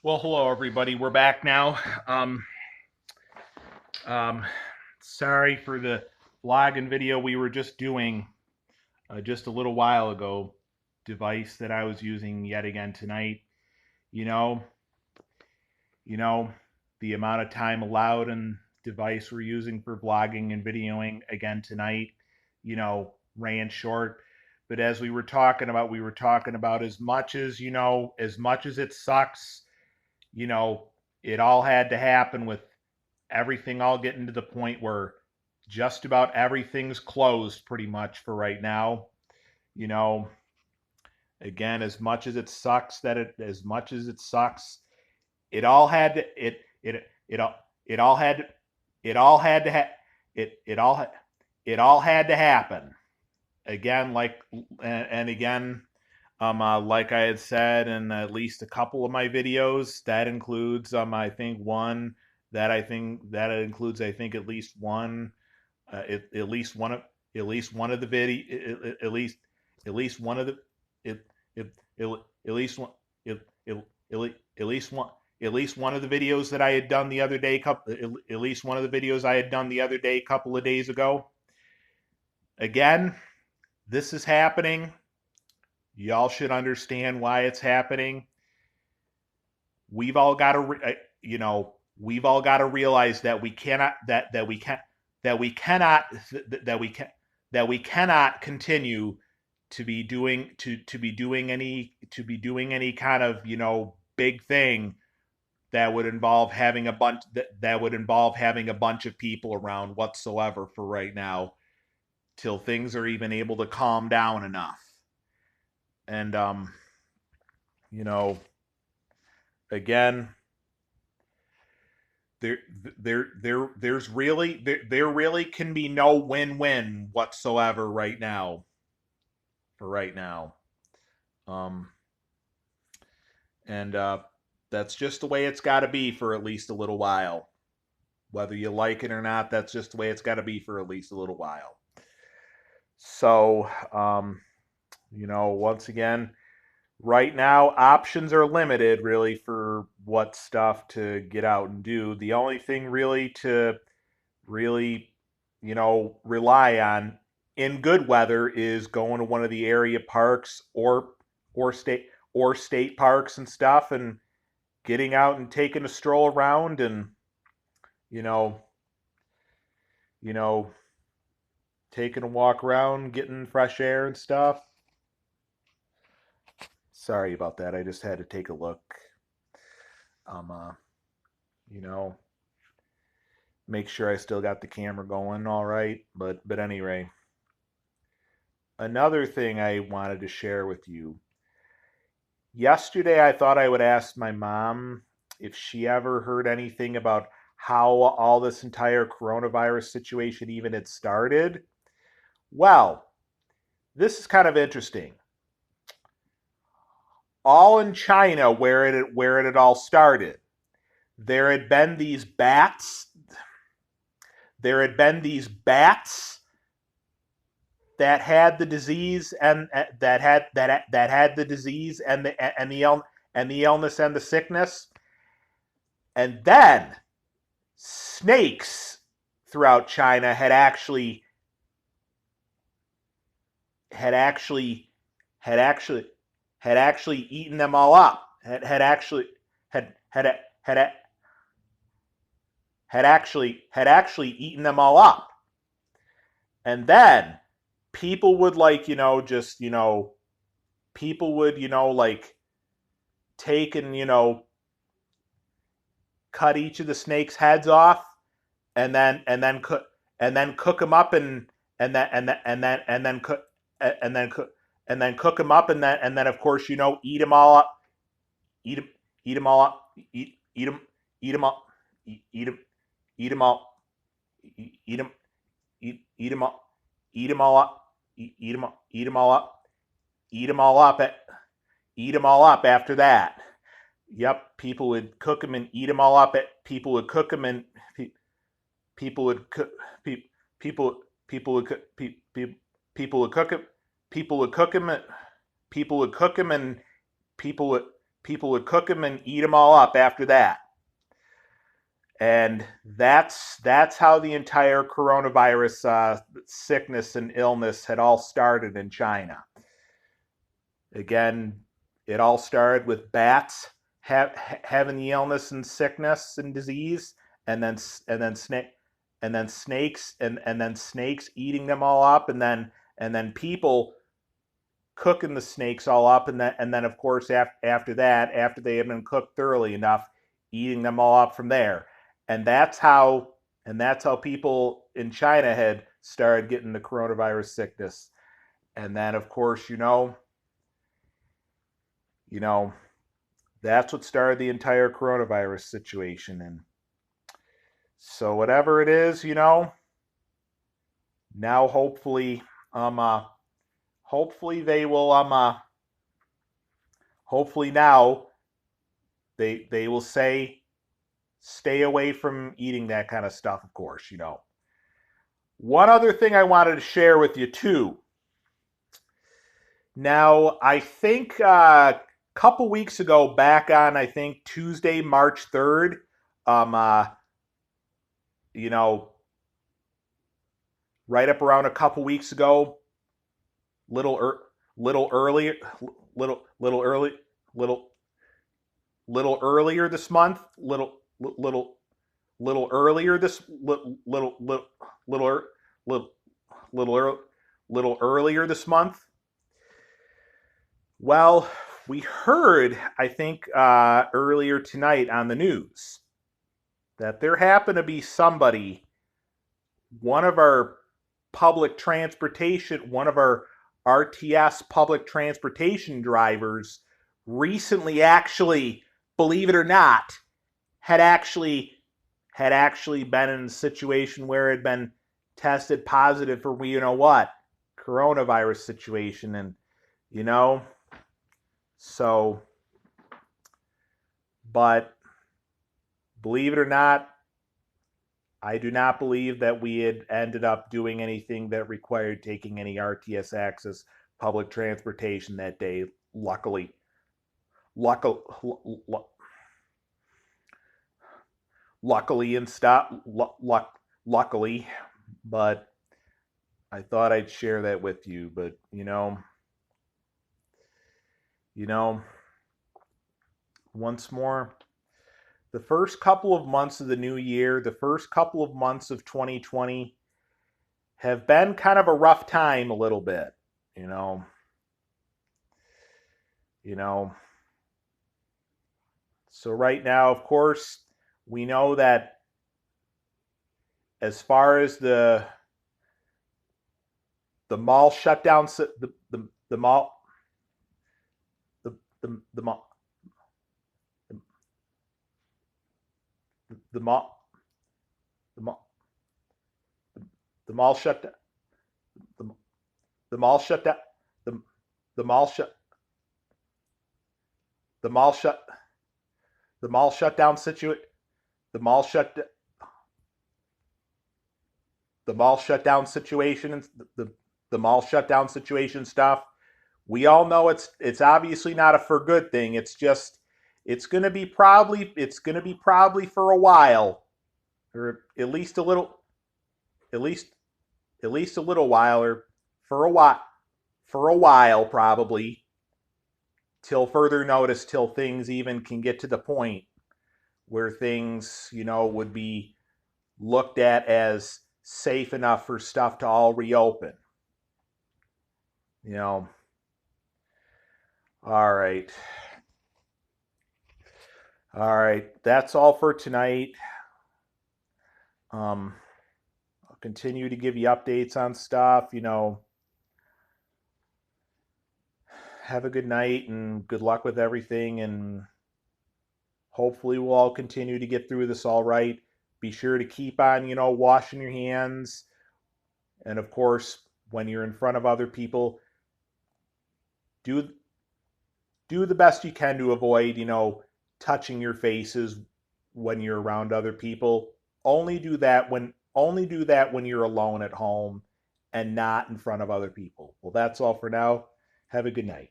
Well, hello everybody. We're back now. Um, um, Sorry for the vlog and video we were just doing just a little while ago. Device that I was using yet again tonight. You know, you know, the amount of time allowed and device we're using for vlogging and videoing again tonight. Ran short. But as we were talking about as much as it sucks. You know, it all had to happen with everything all getting to the point where just about everything's closed pretty much for right now. You know, again, as much as it sucks, it all had to it all it all had to, it all had to ha- it all it all had to happen again and again like I had said in at least a couple of my videos. That includes I think one that I think that includes I think at least one at least one of the video at least one of the it, it, at least one at least one at least one of the videos that I had done the other day at least one of the videos I had done the other day a couple of days ago. Again, this is happening. Y'all should understand why it's happening. We've all got to we've all got to realize that we cannot that we can that we cannot that we can that we cannot continue to be doing any kind of big thing that would involve having a bunch of people around whatsoever for right now, till things are even able to calm down enough. And you know again, there there really can be no win-win whatsoever right now, for right now. um and That's just the way it's got to be for at least a little while. Whether you like it or not, that's just the way it's got to be for at least a little while. So once again, right now options are limited really for what stuff to get out and do. The only thing really to really, rely on in good weather is going to one of the area parks or state state parks and stuff, and getting out and taking a stroll around, and you know, you know, taking a walk around, getting fresh air and stuff. Sorry about that. I just had to take a look. Um, uh, you know, Make sure I still got the camera going all right. But anyway, another thing I wanted to share with you. Yesterday, I thought I would ask my mom if she ever heard anything about how all this entire coronavirus situation even had started. Well, this is kind of interesting. All in China, where it had all started, there had been these bats. There had been these bats that had the disease and that had the disease and the illness and the sickness, and then snakes throughout China had actually had actually had actually eaten them all up. Had had actually eaten them all up. And then people would people would take and cut each of the snakes' heads off, and then cook them up, and then cook cook them up, and then of course eat them all up, eat them eat them all up, eat them eat them up, eat them eat them all, eat them eat them all, eat them all up, eat them eat them all up, eat them all up at eat them all up after that. Yep, people would cook them and eat them all up. People would cook them, and people would cook people people would people would cook them. People would cook them. People would cook them, and people would people would cook them and eat them all up after that. And that's how the entire coronavirus sickness and illness had all started in China. Again, it all started with bats having the illness and sickness and disease, and then snakes eating them all up, and then people cooking the snakes all up, and then of course after that, after they had been cooked thoroughly enough, eating them all up from there. And that's how people in China had started getting the coronavirus sickness. And then of course, that's what started the entire coronavirus situation. And so whatever it is, now hopefully they will hopefully now they will say stay away from eating that kind of stuff, of course. One other thing I wanted to share with you too. Now, I think a couple weeks ago, back on I think Tuesday, March 3rd, right up around a couple weeks ago, little earlier this month, little earlier this month. Well, we heard, I think, earlier tonight on the news that there happened to be somebody, one of our RTS public transportation drivers recently, actually, believe it or not, had actually been in a situation where it had been tested positive for coronavirus situation. And so, but believe it or not, I do not believe that we had ended up doing anything that required taking any RTS access public transportation that day. Luckily, but I thought I'd share that with you. But once more, the first couple of months of the new year, the first couple of months of 2020 have been kind of a rough time a little bit, So right now, of course, we know that as far as the mall shutdown, the mall shutdown situation stuff. We all know it's obviously not a for good thing. It's just it's going to be probably for a while, or at least a little while, or for a while probably, till further notice, till things even can get to the point where things, would be looked at as safe enough for stuff to all reopen. All right. That's all for tonight. I'll continue to give you updates on stuff. Have a good night and good luck with everything. And hopefully we'll all continue to get through this all right. Be sure to keep on, washing your hands. And of course, when you're in front of other people, do the best you can to avoid, touching your faces when you're around other people. Only do that when you're alone at home and not in front of other people. Well, that's all for now. Have a good night.